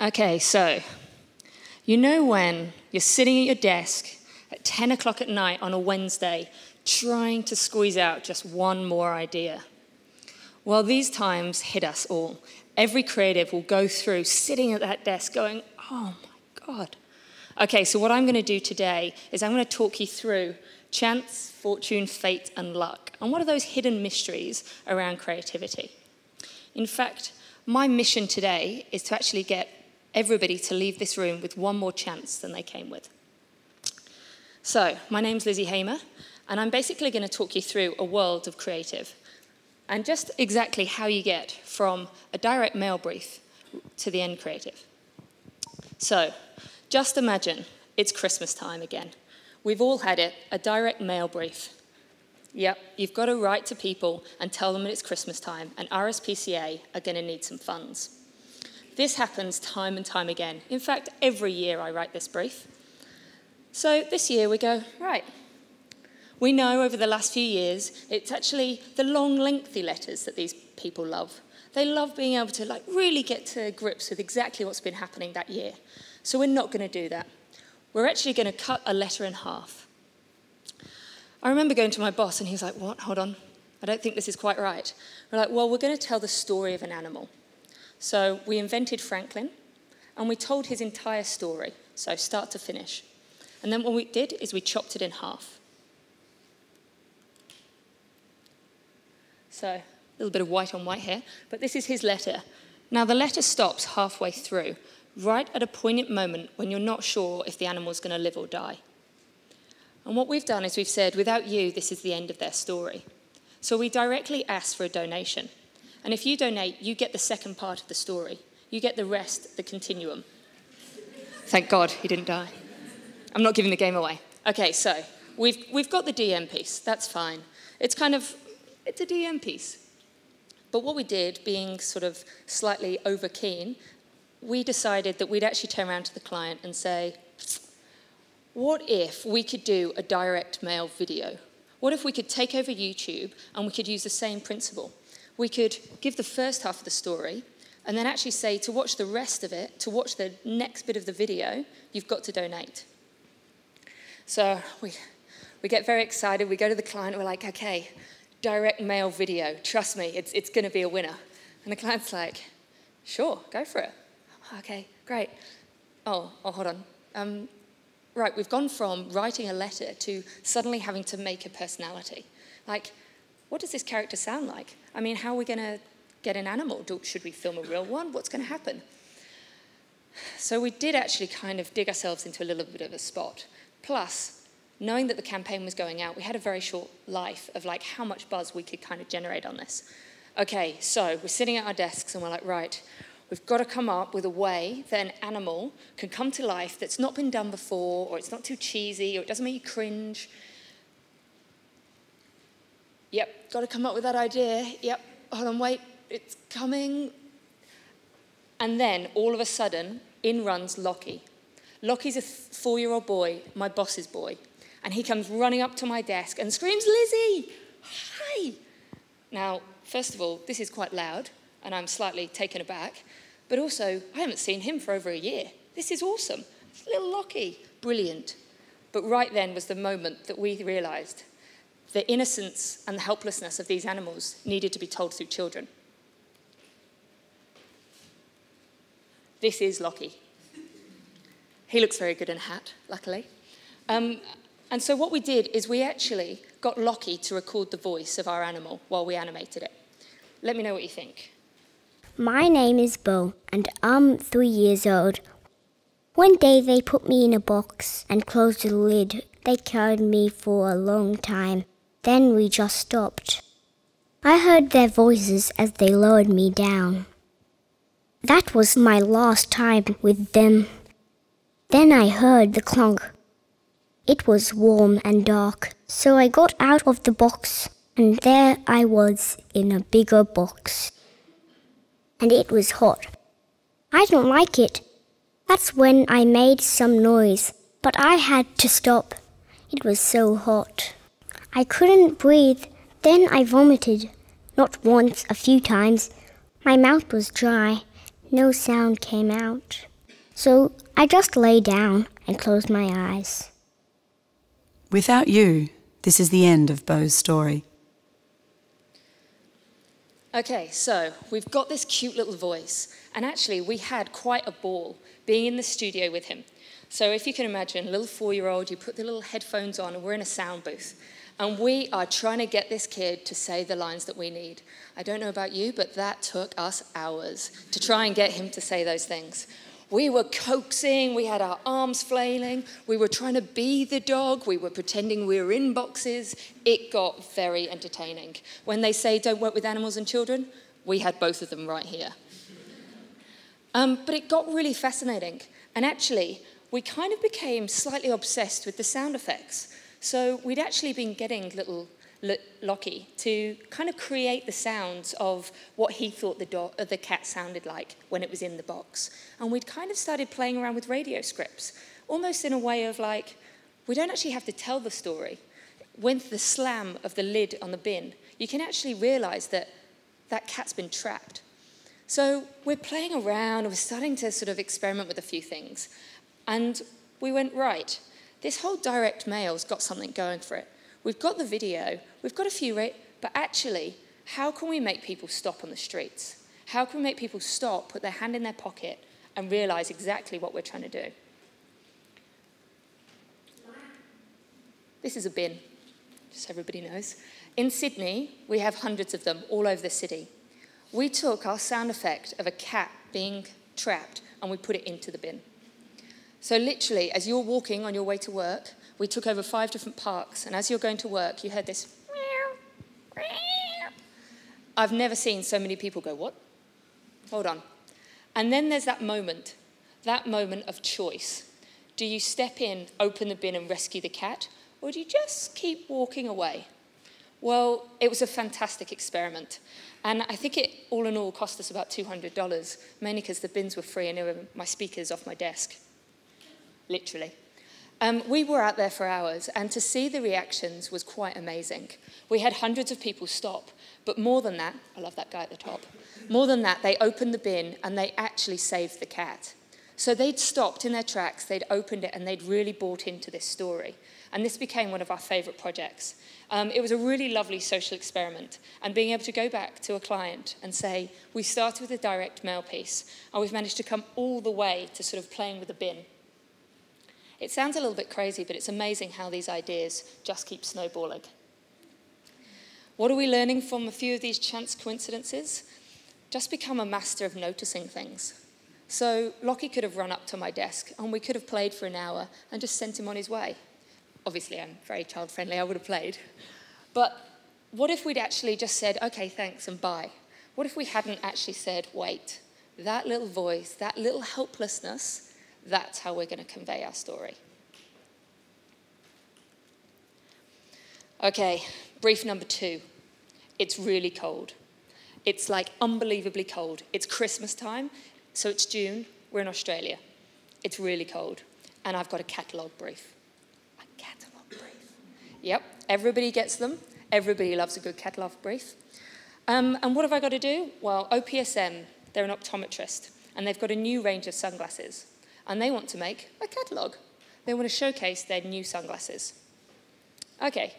Okay, so, you know when you're sitting at your desk at 10 o'clock at night on a Wednesday trying to squeeze out just one more idea? Well, these times hit us all. Every creative will go through sitting at that desk going, oh my God. Okay, so what I'm going to do today is I'm going to talk you through chance, fortune, fate, and luck. And what are those hidden mysteries around creativity? In fact, my mission today is to actually get everybody to leave this room with one more chance than they came with. So, my name's Lizi Hamer, and I'm basically going to talk you through a world of creative, and just exactly how you get from a direct mail brief to the end creative. So, just imagine it's Christmas time again. We've all had it, a direct mail brief. Yep, you've got to write to people and tell them that it's Christmas time, and RSPCA are going to need some funds. This happens time and time again. In fact, every year I write this brief. So this year we go, right. We know over the last few years, it's actually the long, lengthy letters that these people love. They love being able to really get to grips with exactly what's been happening that year. So we're not going to do that. We're actually going to cut a letter in half. I remember going to my boss and he was like, what? Hold on. I don't think this is quite right. We're like, well, we're going to tell the story of an animal. So we invented Franklin, and we told his entire story, so start to finish. And then what we did is we chopped it in half. So a little bit of white on white here, but this is his letter. Now the letter stops halfway through, right at a poignant moment when you're not sure if the animal's going to live or die. And what we've done is we've said, without you, this is the end of their story. So we directly asked for a donation. And if you donate, you get the second part of the story. You get the rest, the continuum. Thank God he didn't die. I'm not giving the game away. Okay, so we've got the DM piece. That's fine. It's a DM piece. But what we did, being sort of slightly over keen, we decided that we'd actually turn around to the client and say, what if we could do a direct mail video? What if we could take over YouTube and we could use the same principle? We could give the first half of the story and then actually say to watch the rest of it, to watch the next bit of the video, you've got to donate. So we get very excited. We go to the client. We're like, okay, direct mail video. Trust me, it's going to be a winner. And the client's like, sure, go for it. Okay, great. Oh, hold on. Right, we've gone from writing a letter to suddenly having to make a personality. Like, what does this character sound like? I mean, how are we going to get an animal? Should we film a real one? What's going to happen? So we did actually kind of dig ourselves into a little bit of a spot. Plus, knowing that the campaign was going out, we had a very short life of how much buzz we could kind of generate on this. Okay, so we're sitting at our desks and we're like, right, we've got to come up with a way that an animal can come to life that's not been done before, or it's not too cheesy, or it doesn't make you cringe. Yep, got to come up with that idea. Yep, hold on, wait, it's coming. And then, all of a sudden, in runs Lockie. Lockie's a 4-year-old boy, my boss's boy. And he comes running up to my desk and screams, Lizi, hi. Now, first of all, this is quite loud, and I'm slightly taken aback. But also, I haven't seen him for over a year. This is awesome. Little Lockie, brilliant. But right then was the moment that we realized the innocence and the helplessness of these animals needed to be told through children. This is Lockie. He looks very good in a hat, luckily. And so what we did is we actually got Lockie to record the voice of our animal while we animated it. Let me know what you think. My name is Bo, and I'm 3 years old. One day they put me in a box and closed the lid. They carried me for a long time. Then we just stopped. I heard their voices as they lowered me down. That was my last time with them. Then I heard the clunk. It was warm and dark, so I got out of the box, and there I was in a bigger box. And it was hot. I didn't like it. That's when I made some noise, but I had to stop. It was so hot. I couldn't breathe. Then I vomited. Not once, a few times. My mouth was dry. No sound came out. So I just lay down and closed my eyes. Without you, this is the end of Beau's story. Okay, so we've got this cute little voice, and actually we had quite a ball being in the studio with him. So if you can imagine, a little 4-year-old, you put the little headphones on and we're in a sound booth, and we are trying to get this kid to say the lines that we need. I don't know about you, but that took us hours to try and get him to say those things. We were coaxing, we had our arms flailing, we were trying to be the dog, we were pretending we were in boxes. It got very entertaining. When they say don't work with animals and children, we had both of them right here. But it got really fascinating. And actually, we kind of became slightly obsessed with the sound effects. So we'd actually been getting little Lockie to kind of create the sounds of what he thought the cat sounded like when it was in the box. And we'd kind of started playing around with radio scripts, almost in a way of like, we don't actually have to tell the story. With the slam of the lid on the bin, you can actually realize that that cat's been trapped. So we're playing around and we're starting to sort of experiment with a few things. And we went, right, this whole direct mail's got something going for it. We've got the video, we've got a few, but actually, how can we make people stop on the streets? How can we make people stop, put their hand in their pocket, and realize exactly what we're trying to do? This is a bin, just so everybody knows. In Sydney, we have hundreds of them all over the city. We took our sound effect of a cat being trapped and we put it into the bin. So literally, as you're walking on your way to work, we took over 5 different parks, and as you're going to work, you heard this meow, meow. I've never seen so many people go, what? Hold on. And then there's that moment of choice. Do you step in, open the bin and rescue the cat, or do you just keep walking away? Well, it was a fantastic experiment. And I think it, all in all, cost us about $200, mainly because the bins were free and they were my speakers off my desk, literally. We were out there for hours, and to see the reactions was quite amazing. We had hundreds of people stop, but more than that, I love that guy at the top, more than that, they opened the bin and they actually saved the cat. So they'd stopped in their tracks, they'd opened it, and they'd really bought into this story. And this became one of our favourite projects. It was a really lovely social experiment, and being able to go back to a client and say, we started with a direct mail piece, and we've managed to come all the way to sort of playing with a bin. It sounds a little bit crazy, but it's amazing how these ideas just keep snowballing. What are we learning from a few of these chance coincidences? Just become a master of noticing things. So Lockie could have run up to my desk, and we could have played for an hour and just sent him on his way. Obviously, I'm very child-friendly, I would have played. But what if we'd actually just said, okay, thanks, and bye? What if we hadn't actually said, wait, that little voice, that little helplessness, that's how we're going to convey our story. Okay, brief number 2. It's really cold. It's like unbelievably cold. It's Christmas time, so it's June. We're in Australia. It's really cold. And I've got a catalogue brief. A catalogue brief. Yep, everybody gets them. Everybody loves a good catalogue brief. And what have I got to do? Well, OPSM, they're an optometrist, and they've got a new range of sunglasses. And they want to make a catalogue. They want to showcase their new sunglasses. Okay,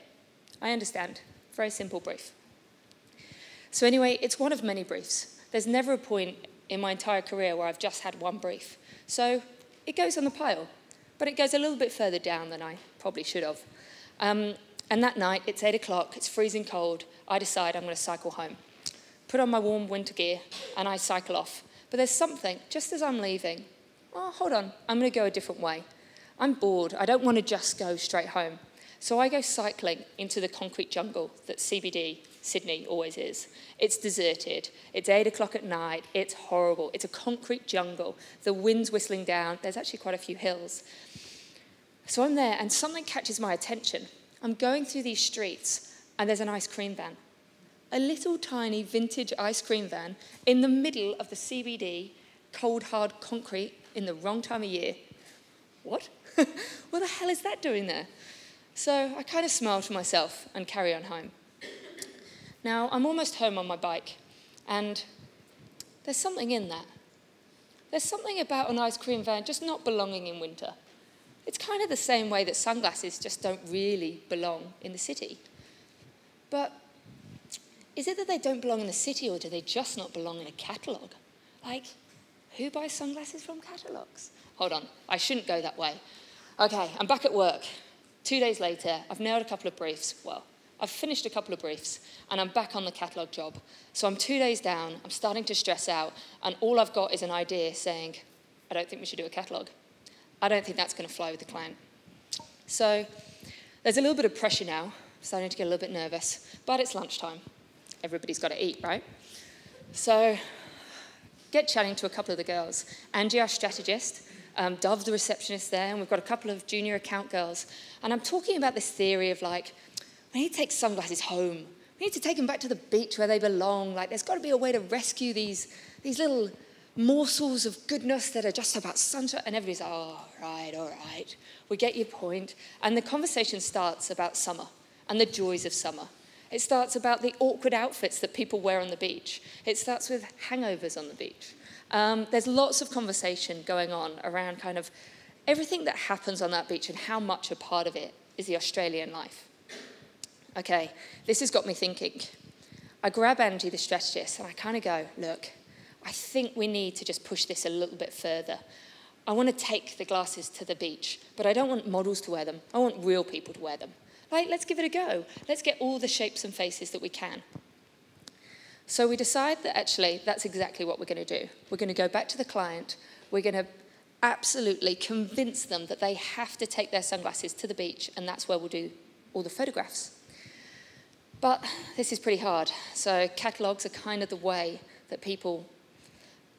I understand. Very simple brief. So anyway, it's one of many briefs. There's never a point in my entire career where I've just had one brief. So it goes on the pile, but it goes a little bit further down than I probably should have. And that night, it's 8 o'clock, it's freezing cold. I decide I'm going to cycle home. Put on my warm winter gear, and I cycle off. But there's something, just as I'm leaving, oh, hold on, I'm going to go a different way. I'm bored. I don't want to just go straight home. So I go cycling into the concrete jungle that CBD, Sydney, always is. It's deserted. It's 8 o'clock at night. It's horrible. It's a concrete jungle. The wind's whistling down. There's actually quite a few hills. So I'm there, and something catches my attention. I'm going through these streets, and there's an ice cream van. A little tiny vintage ice cream van in the middle of the CBD, cold, hard concrete in the wrong time of year. What? What the hell is that doing there? So I kind of smile to myself and carry on home. Now, I'm almost home on my bike, and there's something in that. There's something about an ice cream van just not belonging in winter. It's kind of the same way that sunglasses just don't really belong in the city. But is it that they don't belong in the city, or do they just not belong in a catalogue? Like, who buys sunglasses from catalogues? Hold on, I shouldn't go that way. Okay, I'm back at work. 2 days later, I've nailed a couple of briefs. Well, I've finished a couple of briefs, and I'm back on the catalogue job. So I'm 2 days down, I'm starting to stress out, and all I've got is an idea saying, I don't think we should do a catalogue. I don't think that's going to fly with the client. So there's a little bit of pressure now. I'm starting to get a little bit nervous, but it's lunchtime. Everybody's got to eat, right? So get chatting to a couple of the girls. Angie, our strategist, Dove, the receptionist there, and we've got a couple of junior account girls. And I'm talking about this theory of, like, we need to take sunglasses home. We need to take them back to the beach where they belong. Like, there's got to be a way to rescue these little morsels of goodness that are just about sunshine. And everybody's like, oh, all right, we get your point. And the conversation starts about summer and the joys of summer. It starts about the awkward outfits that people wear on the beach. It starts with hangovers on the beach. There's lots of conversation going on around kind of everything that happens on that beach and how much a part of it is the Australian life. Okay, this has got me thinking. I grab Angie, the strategist, and I kind of go, look, I think we need to just push this a little bit further. I want to take the glasses to the beach, but I don't want models to wear them. I want real people to wear them. Like, let's give it a go. Let's get all the shapes and faces that we can. So we decide that actually that's exactly what we're going to do. We're going to go back to the client. We're going to absolutely convince them that they have to take their sunglasses to the beach, and that's where we'll do all the photographs. But this is pretty hard. So catalogues are kind of the way that people,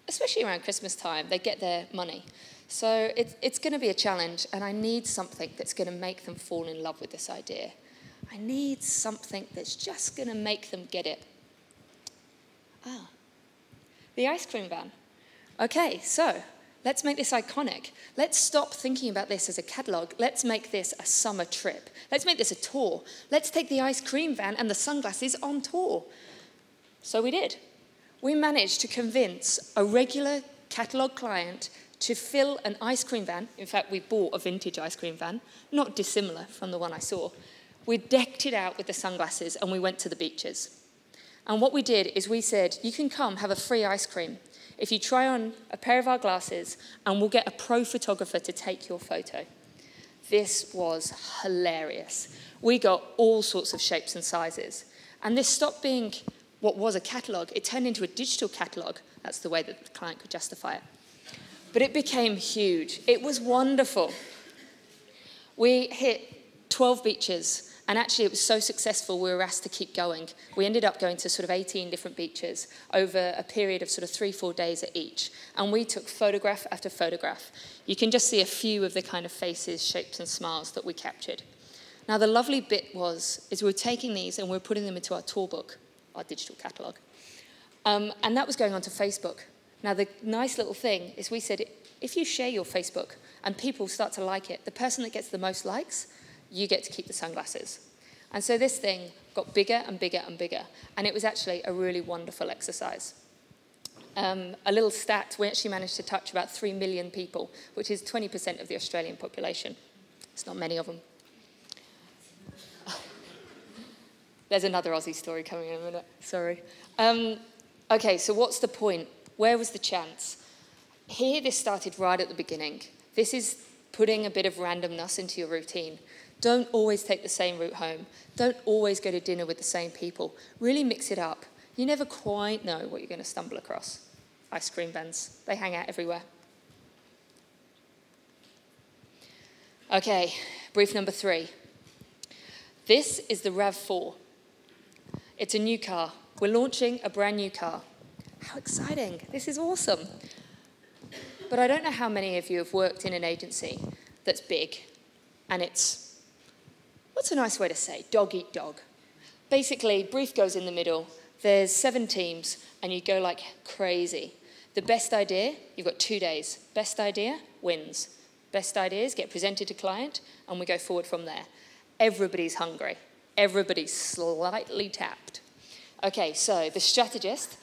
especially around Christmas time, they get their money. So it's going to be a challenge, and I need something that's going to make them fall in love with this idea. I need something that's just going to make them get it. The ice cream van. Okay, so let's make this iconic. Let's stop thinking about this as a catalogue. Let's make this a summer trip. Let's make this a tour. Let's take the ice cream van and the sunglasses on tour. So we did. We managed to convince a regular catalogue client to fill an ice cream van. In fact, we bought a vintage ice cream van, not dissimilar from the one I saw. We decked it out with the sunglasses, and we went to the beaches. And what we did is we said, you can come have a free ice cream if you try on a pair of our glasses, and we'll get a pro photographer to take your photo. This was hilarious. We got all sorts of shapes and sizes. And this stopped being what was a catalogue. It turned into a digital catalogue. That's the way that the client could justify it. But it became huge. It was wonderful. We hit 12 beaches. And actually, it was so successful, we were asked to keep going. We ended up going to sort of 18 different beaches over a period of sort of 3-4 days at each. And we took photograph after photograph. You can just see a few of the kind of faces, shapes, and smiles that we captured. Now, the lovely bit is we were taking these and we were putting them into our tour book, our digital catalogue. And that was going onto Facebook. Now, the nice little thing is we said, if you share your Facebook and people start to like it, the person that gets the most likes, you get to keep the sunglasses. And so this thing got bigger and bigger and bigger. And it was actually a really wonderful exercise. A little stat, we actually managed to touch about 3 million people, which is 20% of the Australian population. It's not many of them. There's another Aussie story coming in a minute, sorry. Okay, so what's the point? Where was the chance? Here, this started right at the beginning. This is putting a bit of randomness into your routine. Don't always take the same route home. Don't always go to dinner with the same people. Really mix it up. You never quite know what you're going to stumble across. Ice cream vans, they hang out everywhere. Okay, brief number 3. This is the RAV4. It's a new car. We're launching a brand new car. How exciting. This is awesome. But I don't know how many of you have worked in an agency that's big, and it's, what's a nice way to say, dog eat dog. Basically, brief goes in the middle, there's 7 teams, and you go like crazy. The best idea, you've got 2 days. Best idea wins. Best ideas get presented to client, and we go forward from there. Everybody's hungry. Everybody's slightly tapped. Okay, so the strategist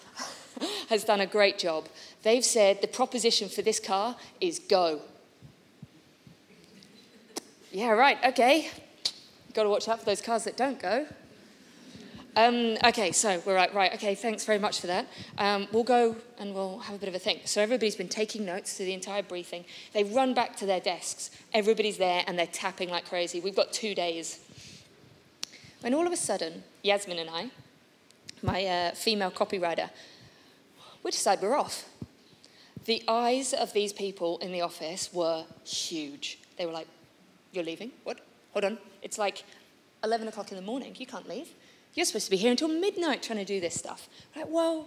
has done a great job. They've said the proposition for this car is go. Yeah, right, okay. Got to watch out for those cars that don't go. Okay, so we're right, okay, thanks very much for that. We'll go and we'll have a bit of a think. So everybody's been taking notes through the entire briefing. They run back to their desks. Everybody's there and they're tapping like crazy. We've got 2 days. When all of a sudden, Yasmin and I, my female copywriter, we decide we're off. The eyes of these people in the office were huge. They were like, you're leaving? What? Hold on. It's like 11 o'clock in the morning. You can't leave. You're supposed to be here until midnight trying to do this stuff. We're like, well,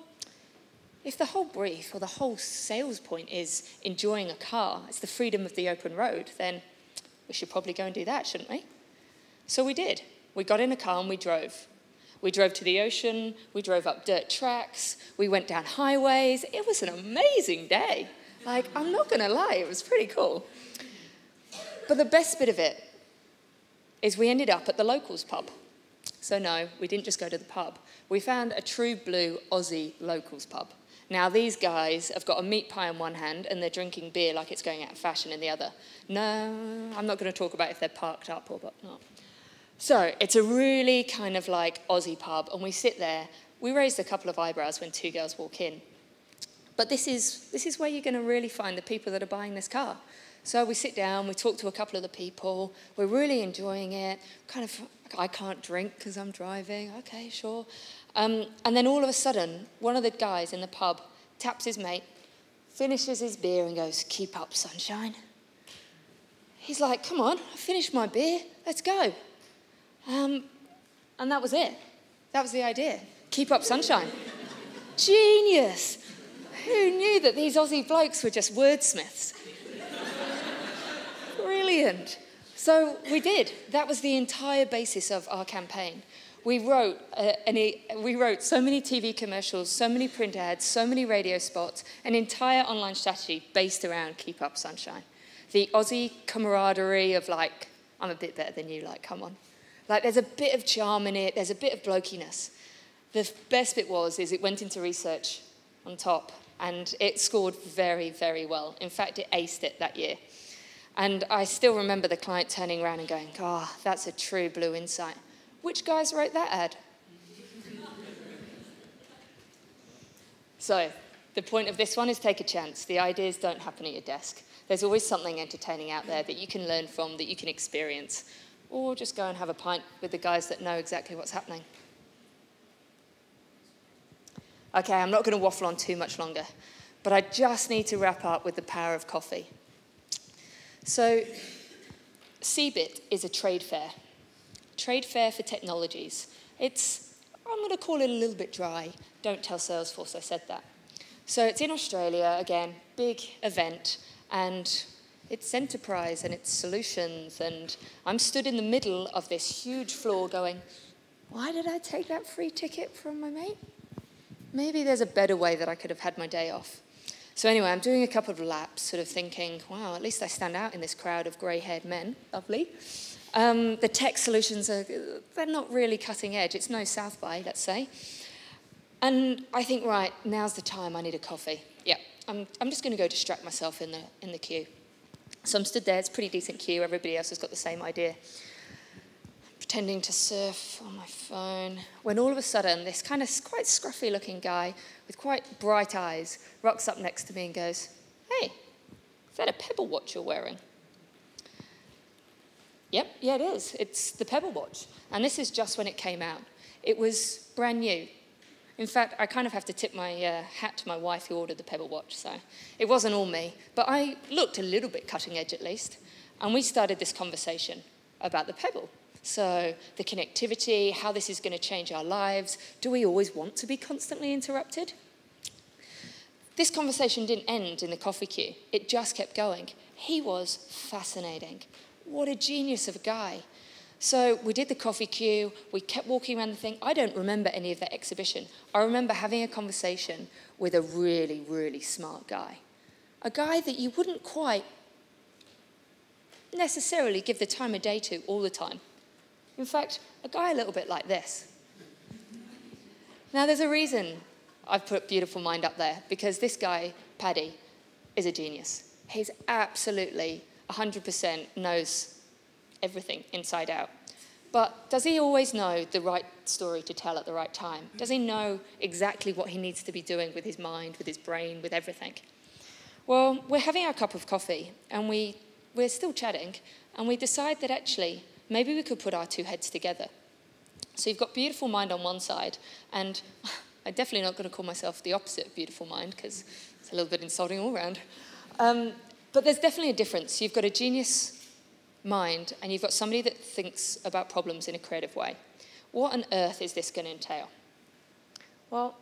if the whole brief or the whole sales point is enjoying a car, it's the freedom of the open road, then we should probably go and do that, shouldn't we? So we did. We got in a car and we drove. We drove to the ocean, we drove up dirt tracks, we went down highways. It was an amazing day. Like, I'm not going to lie, it was pretty cool. But the best bit of it is we ended up at the locals pub. So no, we didn't just go to the pub. We found a true blue Aussie locals pub. Now, these guys have got a meat pie in one hand and they're drinking beer like it's going out of fashion in the other. No, I'm not going to talk about if they're parked up or whatnot. So it's a really kind of like Aussie pub, and we sit there. We raised a couple of eyebrows when 2 girls walk in. But this is where you're going to really find the people that are buying this car. So we sit down, we talk to a couple of the people. We're really enjoying it. Kind of, I can't drink because I'm driving. Okay, sure. And then all of a sudden, one of the guys in the pub taps his mate, finishes his beer and goes, "Keep up, sunshine." He's like, "Come on, I finished my beer. Let's go." And that was it. That was the idea. Keep up, sunshine. Genius. Who knew that these Aussie blokes were just wordsmiths? Brilliant. So we did. That was the entire basis of our campaign. We wrote so many TV commercials, so many print ads, so many radio spots, an entire online strategy based around Keep Up Sunshine. The Aussie camaraderie of like, I'm a bit better than you, like, come on. Like, there's a bit of charm in it, there's a bit of blokiness. The best bit is it went into research on top, and it scored very, very well. In fact, it aced it that year. And I still remember the client turning around and going, "Oh, that's a true blue insight. Which guys wrote that ad?" So, the point of this one is take a chance. The ideas don't happen at your desk. There's always something entertaining out there that you can learn from, that you can experience. Or just go and have a pint with the guys that know exactly what's happening. Okay, I'm not going to waffle on too much longer, but I just need to wrap up with the power of coffee. So, CeBIT is a trade fair for technologies. I'm going to call it a little bit dry. Don't tell Salesforce I said that. So it's in Australia, again, big event, and it's enterprise and it's solutions, and I'm stood in the middle of this huge floor going, why did I take that free ticket from my mate? Maybe there's a better way that I could have had my day off. So anyway, I'm doing a couple of laps, sort of thinking, wow, at least I stand out in this crowd of grey-haired men. Lovely. The tech solutions, they're not really cutting edge. It's no South by, let's say. And I think, right, now's the time, I need a coffee. Yeah, I'm just going to go distract myself in the queue. So I'm stood there, it's a pretty decent queue, everybody else has got the same idea. I'm pretending to surf on my phone, when all of a sudden, this kind of quite scruffy-looking guy with quite bright eyes rocks up next to me and goes, "Hey, is that a Pebble watch you're wearing?" Yep, yeah, it is. It's the Pebble watch. And this is just when it came out. It was brand new. In fact, I kind of have to tip my hat to my wife who ordered the Pebble watch, so it wasn't all me. But I looked a little bit cutting edge at least, and we started this conversation about the Pebble. So the connectivity, how this is going to change our lives. Do we always want to be constantly interrupted? This conversation didn't end in the coffee queue. It just kept going. He was fascinating. What a genius of a guy. So we did the coffee queue. We kept walking around the thing. I don't remember any of that exhibition. I remember having a conversation with a really, really smart guy. A guy that you wouldn't quite necessarily give the time of day to all the time. In fact, a guy a little bit like this. Now, there's a reason I've put Beautiful Mind up there, because this guy, Paddy, is a genius. He's absolutely 100% knows everything inside out. But does he always know the right story to tell at the right time? Does he know exactly what he needs to be doing with his mind, with his brain, with everything? Well, we're having our cup of coffee, and we're still chatting, and we decide that actually, maybe we could put our two heads together. So you've got Beautiful Mind on one side, and I'm definitely not going to call myself the opposite of Beautiful Mind, because it's a little bit insulting all around. But there's definitely a difference. You've got a genius mind, and you've got somebody that thinks about problems in a creative way. What on earth is this going to entail? Well,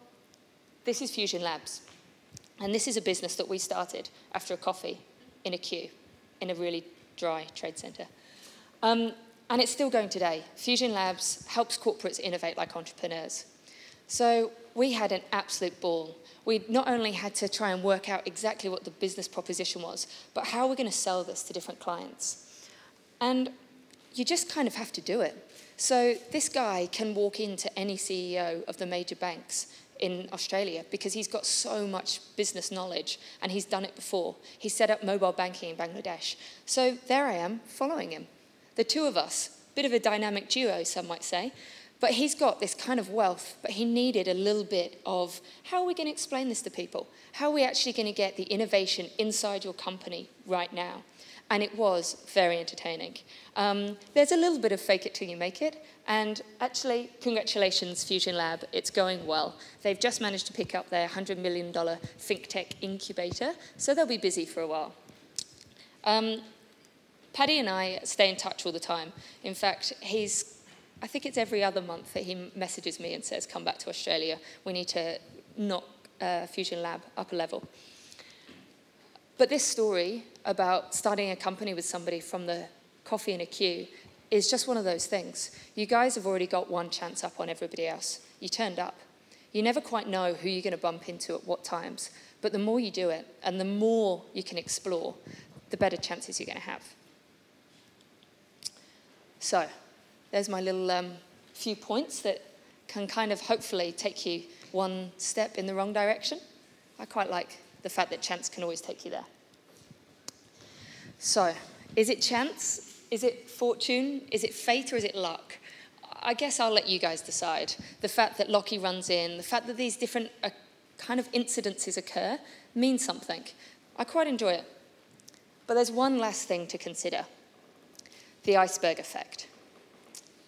this is Fusion Labs. And this is a business that we started after a coffee in a queue in a really dry trade centre. And it's still going today. Fusion Labs helps corporates innovate like entrepreneurs. So we had an absolute ball. We not only had to try and work out exactly what the business proposition was, but how we're going to sell this to different clients. And you just kind of have to do it. So this guy can walk into any CEO of the major banks in Australia because he's got so much business knowledge and he's done it before. He set up mobile banking in Bangladesh. So there I am, following him. The two of us, bit of a dynamic duo, some might say, but he's got this kind of wealth, but he needed a little bit of, how are we going to explain this to people? How are we actually going to get the innovation inside your company right now? And it was very entertaining. There's a little bit of fake it till you make it, and actually, congratulations, Fusion Lab, it's going well. They've just managed to pick up their $100 million think tech incubator, so they'll be busy for a while. Paddy and I stay in touch all the time. In fact, I think it's every other month that he messages me and says, come back to Australia, we need to knock Fusion Lab up a level. But this story about starting a company with somebody from the coffee in a queue is just one of those things. You guys have already got one chance up on everybody else. You turned up. You never quite know who you're going to bump into at what times, but the more you do it and the more you can explore, the better chances you're going to have. So there's my little few points that can kind of hopefully take you one step in the wrong direction. I quite like the fact that chance can always take you there. So, is it chance? Is it fortune? Is it fate or is it luck? I guess I'll let you guys decide. The fact that Lockie runs in, the fact that these different kind of incidences occur means something. I quite enjoy it. But there's one last thing to consider. The iceberg effect.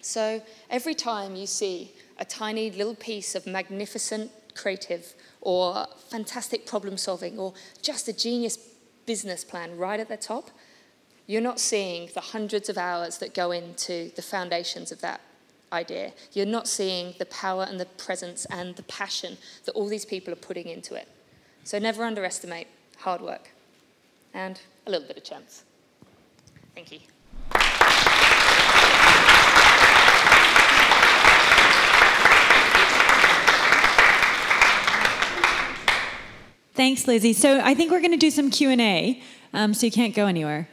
So every time you see a tiny little piece of magnificent creative or fantastic problem solving or just a genius business plan right at the top, you're not seeing the hundreds of hours that go into the foundations of that idea. You're not seeing the power and the presence and the passion that all these people are putting into it. So never underestimate hard work and a little bit of chance. Thank you. Thanks, Lizzie. So I think we're going to do some Q&A, so you can't go anywhere.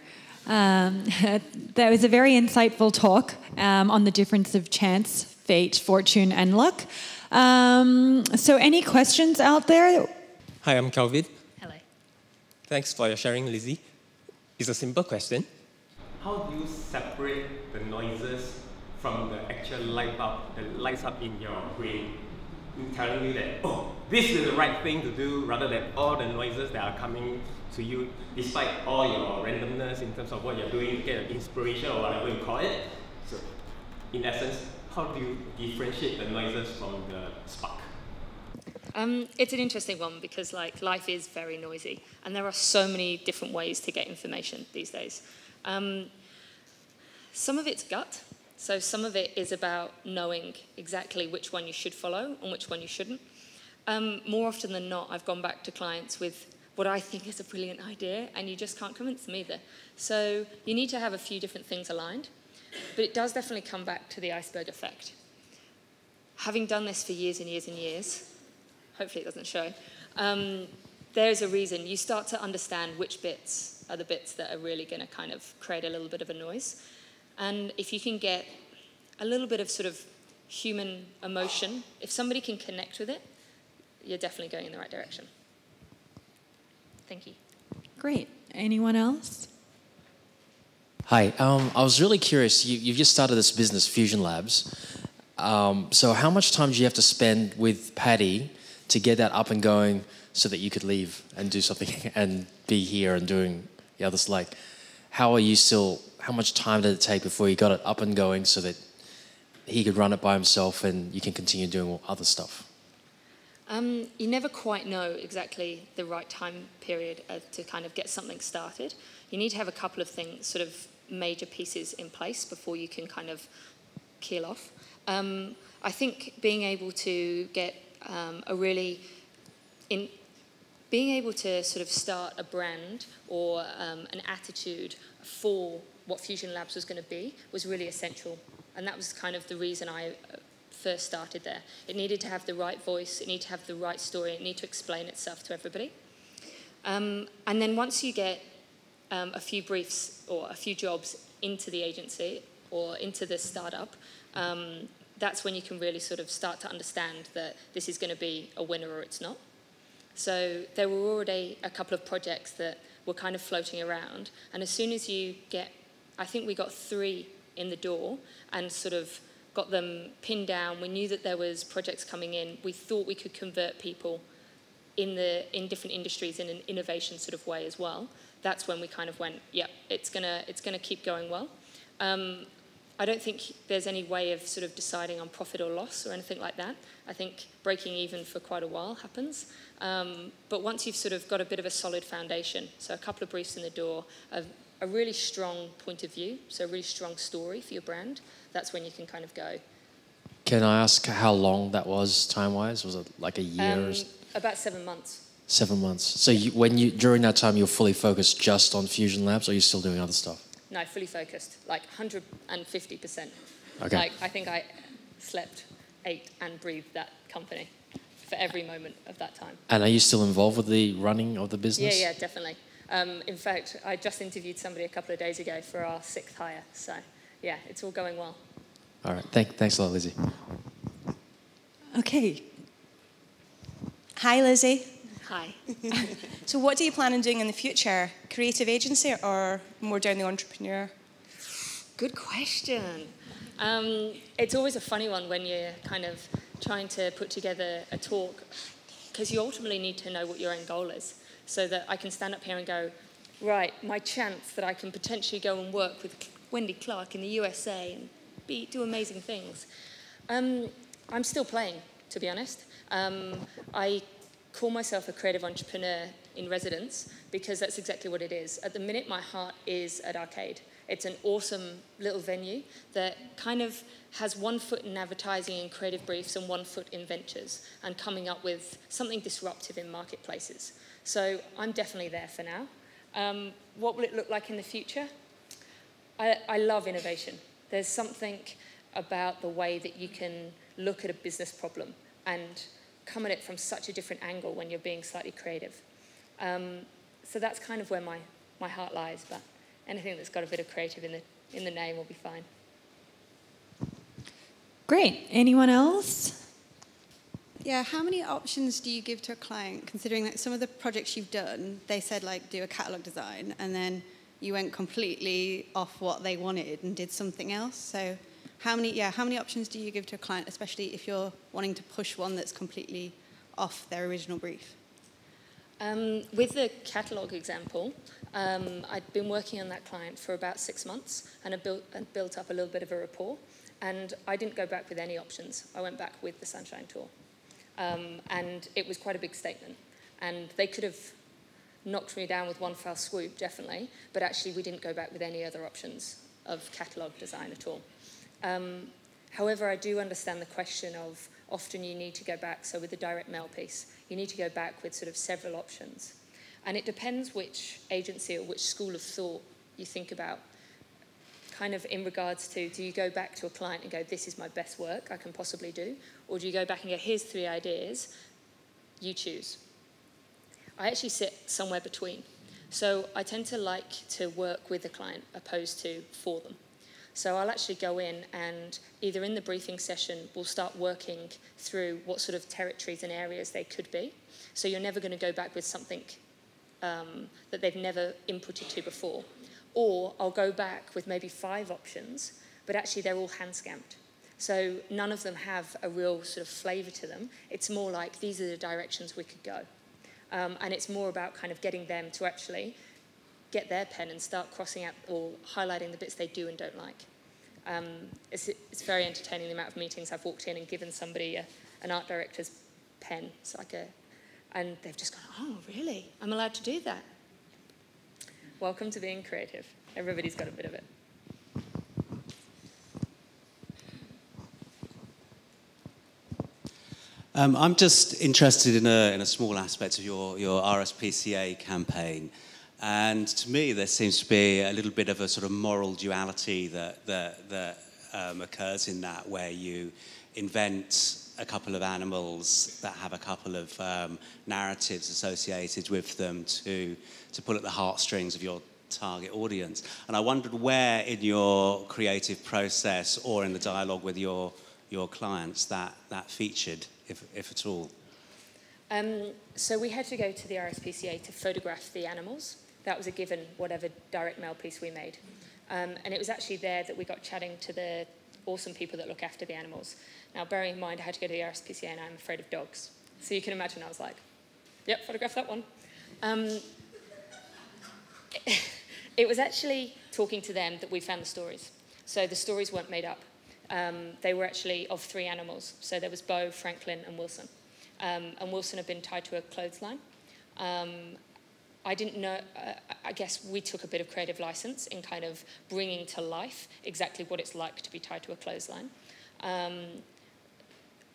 That was a very insightful talk on the difference of chance, fate, fortune, and luck. So any questions out there? Hi, I'm Kelvin. Hello. Thanks for your sharing, Lizzie. It's a simple question. How do you separate the noises from the actual light bulb that lights up in your brain, telling you that, oh, this is the right thing to do, rather than all the noises that are coming to you, despite all your randomness in terms of what you're doing to get an inspiration or whatever you call it? So, in essence, how do you differentiate the noises from the spark? It's an interesting one because life is very noisy and there are so many different ways to get information these days. Some of it's gut, So some of it is about knowing exactly which one you should follow and which one you shouldn't. More often than not, I've gone back to clients with what I think is a brilliant idea, and you just can't convince them either. So you need to have a few different things aligned, but it does definitely come back to the iceberg effect. Having done this for years and years and years, hopefully it doesn't show, there's a reason. You start to understand which bits are the bits that are really going to kind of create a little bit of a noise. And if you can get a little bit of sort of human emotion, if somebody can connect with it, you're definitely going in the right direction. Thank you. Great. Anyone else? Hi. I was really curious. You've just started this business, Fusion Labs. So how much time do you have to spend with Paddy to get that up and going so that you could leave and do something and be here and doing the others? Like, how much time did it take before you got it up and going so that he could run it by himself and you can continue doing other stuff? You never quite know exactly the right time period to kind of get something started. You need to have a couple of things, sort of major pieces in place before you can kind of keel off. I think being able to get being able to sort of start a brand or an attitude for what Fusion Labs was going to be was really essential. And that was kind of the reason I first started there. It needed to have the right voice, it needed to have the right story, it needed to explain itself to everybody. And then once you get a few briefs or a few jobs into the agency or into the startup, that's when you can really sort of start to understand that this is going to be a winner or it's not. So there were already a couple of projects that were kind of floating around, and as soon as you get, I think we got 3 in the door and sort of got them pinned down. We knew that there was projects coming in. We thought we could convert people in different industries in an innovation sort of way as well. That's when we kind of went, yeah, it's gonna keep going well. I don't think there's any way of sort of deciding on profit or loss or anything like that. I think breaking even for quite a while happens. But once you've sort of got a bit of a solid foundation, so a couple of briefs in the door, a really strong point of view, so a really strong story for your brand, that's when you can kind of go. Can I ask how long that was time-wise? Was it like a year? About 7 months. 7 months. So during that time, you're fully focused just on Fusion Labs, or are you still doing other stuff? No, fully focused, like 150%. Okay. Like, I think I slept, ate, and breathed that company for every moment of that time. And are you still involved with the running of the business? Yeah, definitely. In fact, I just interviewed somebody a couple of days ago for our 6th hire. So, yeah, it's all going well. All right. Thanks a lot, Lizzie. Okay. Hi, Lizzie. Hi. So what do you plan on doing in the future? Creative agency or more down the entrepreneur? Good question. It's always a funny one when you're kind of trying to put together a talk, because you ultimately need to know what your end goal is, so that I can stand up here and go, right, my chance that I can potentially go and work with Wendy Clark in the USA and do amazing things. I'm still playing, to be honest. I call myself a creative entrepreneur in residence because that's exactly what it is. At the minute, my heart is at Arcade. It's an awesome little venue that kind of has one foot in advertising and creative briefs and one foot in ventures and coming up with something disruptive in marketplaces. So I'm definitely there for now. What will it look like in the future? I love innovation. There's something about the way that you can look at a business problem and come at it from such a different angle when you're being slightly creative. So that's kind of where my heart lies, but anything that's got a bit of creative in the name will be fine. Great. Anyone else? Yeah, how many options do you give to a client, considering that some of the projects you've done, they said, like, do a catalogue design, and then you went completely off what they wanted and did something else? So how many options do you give to a client, especially if you're wanting to push one that's completely off their original brief? With the catalogue example, I'd been working on that client for about 6 months and had built up a little bit of a rapport, and I didn't go back with any options. I went back with the Sunshine Tour. And it was quite a big statement. And they could have knocked me down with one fell swoop, definitely, but actually we didn't go back with any other options of catalogue design at all. However, I do understand the question of often you need to go back. So with the direct mail piece, you need to go back with sort of several options. And it depends which agency or which school of thought you think about. Kind of in regards to, do you go back to a client and go, this is my best work I can possibly do? Or do you go back and go, here's 3 ideas, you choose? I actually sit somewhere between. So I tend to like to work with the client opposed to for them. So I'll actually go in and either in the briefing session, we'll start working through what sort of territories and areas they could be. So you're never going to go back with something that they've never inputted to before. Or I'll go back with maybe 5 options, but actually they're all hand stamped. So none of them have a real sort of flavour to them. It's more like, these are the directions we could go. And it's more about kind of getting them to actually get their pen and start crossing out or highlighting the bits they do and don't like. It's very entertaining, the amount of meetings I've walked in and given somebody an art director's pen. It's like and they've just gone, oh, really? I'm allowed to do that? Welcome to being creative. Everybody's got a bit of it. I'm just interested in a small aspect of your RSPCA campaign. And to me, there seems to be a little bit of a sort of moral duality that occurs in that, where you invent a couple of animals that have a couple of narratives associated with them to pull at the heartstrings of your target audience. And I wondered where in your creative process or in the dialogue with your clients that featured, if at all. So we had to go to the RSPCA to photograph the animals. That was a given, whatever direct mail piece we made. And it was actually there that we got chatting to the awesome people that look after the animals. Now, bearing in mind, I had to go to the RSPCA and I'm afraid of dogs. So you can imagine I was like, yep, photograph that one. It was actually talking to them that we found the stories. So the stories weren't made up. They were actually of 3 animals. So there was Bo, Franklin, and Wilson. And Wilson had been tied to a clothesline. I didn't know, I guess we took a bit of creative license in kind of bringing to life exactly what it's like to be tied to a clothesline.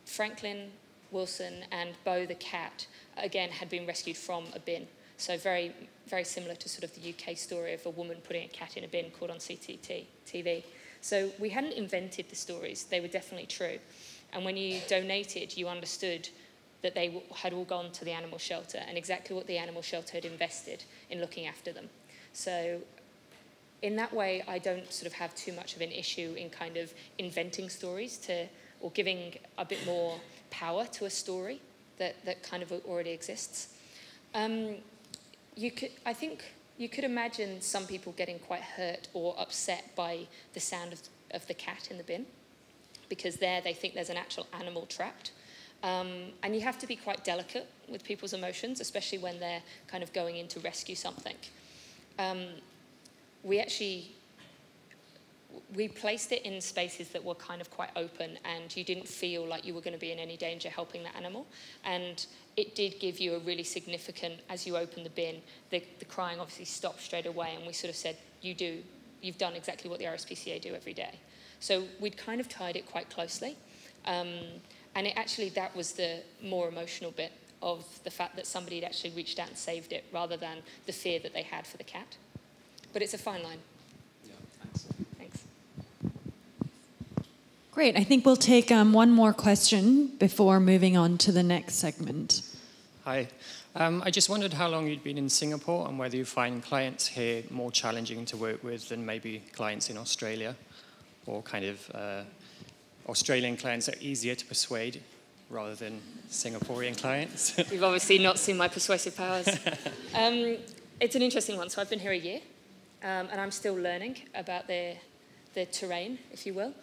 Franklin, Wilson, and Bo the cat, again, had been rescued from a bin. So very, very similar to sort of the UK story of a woman putting a cat in a bin caught on TV. So we hadn't invented the stories. They were definitely true. And when you donated, you understood that they had all gone to the animal shelter and exactly what the animal shelter had invested in looking after them. So in that way, I don't sort of have too much of an issue in kind of inventing stories or giving a bit more power to a story that kind of already exists. I think you could imagine some people getting quite hurt or upset by the sound of the cat in the bin, because there they think there's an actual animal trapped. And you have to be quite delicate with people's emotions, especially when they're kind of going in to rescue something. We placed it in spaces that were kind of quite open, and you didn't feel like you were going to be in any danger helping that animal. And it did give you a really significant, as you open the bin, the crying obviously stopped straight away, and we sort of said, you've done exactly what the RSPCA do every day. So we'd kind of tied it quite closely. And that was the more emotional bit of the fact that somebody had actually reached out and saved it, rather than the fear that they had for the cat. But it's a fine line. Yeah, thanks. Thanks. Great. I think we'll take one more question before moving on to the next segment. Hi. I just wondered how long you'd been in Singapore and whether you find clients here more challenging to work with than maybe clients in Australia, or kind of Australian clients are easier to persuade rather than Singaporean clients. You've obviously not seen my persuasive powers. It's an interesting one. So I've been here a year, and I'm still learning about the terrain, if you will.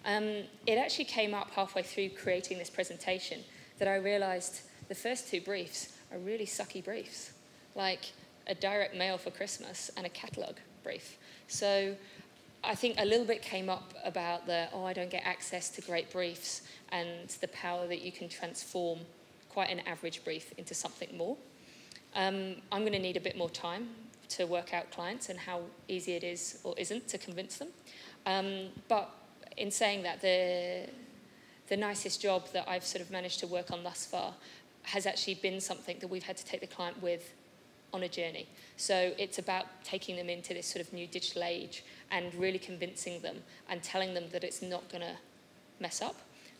It actually came up halfway through creating this presentation that I realised the first 2 briefs are really sucky briefs, like a direct mail for Christmas and a catalogue brief. So I think a little bit came up about I don't get access to great briefs, and the power that you can transform quite an average brief into something more. I'm going to need a bit more time to work out clients and how easy it is or isn't to convince them. But in saying that, the nicest job that I've sort of managed to work on thus far has actually been something that we've had to take the client with on a journey. So it's about taking them into this sort of new digital age and really convincing them and telling them that it's not going to mess up.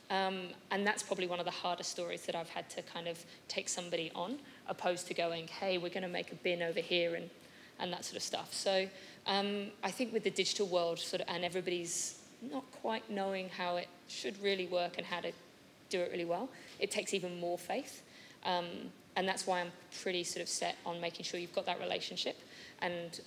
And that's probably one of the hardest stories that I've had to kind of take somebody on, opposed to going, hey, we're going to make a bin over here and that sort of stuff. So I think with the digital world and everybody's not quite knowing how it should really work and how to do it really well, it takes even more faith. And that's why I'm pretty sort of set on making sure you've got that relationship and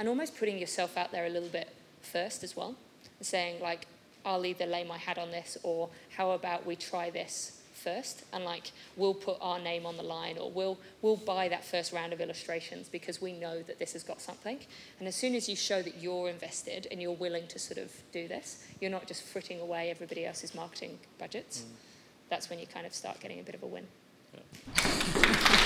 almost putting yourself out there a little bit first as well, saying like, I'll either lay my hat on this, or how about we try this first, and like we'll put our name on the line, or we'll buy that first round of illustrations because we know that this has got something. And as soon as you show that you're invested and you're willing to sort of do this, you're not just fritting away everybody else's marketing budgets. That's when you kind of start getting a bit of a win. Yeah.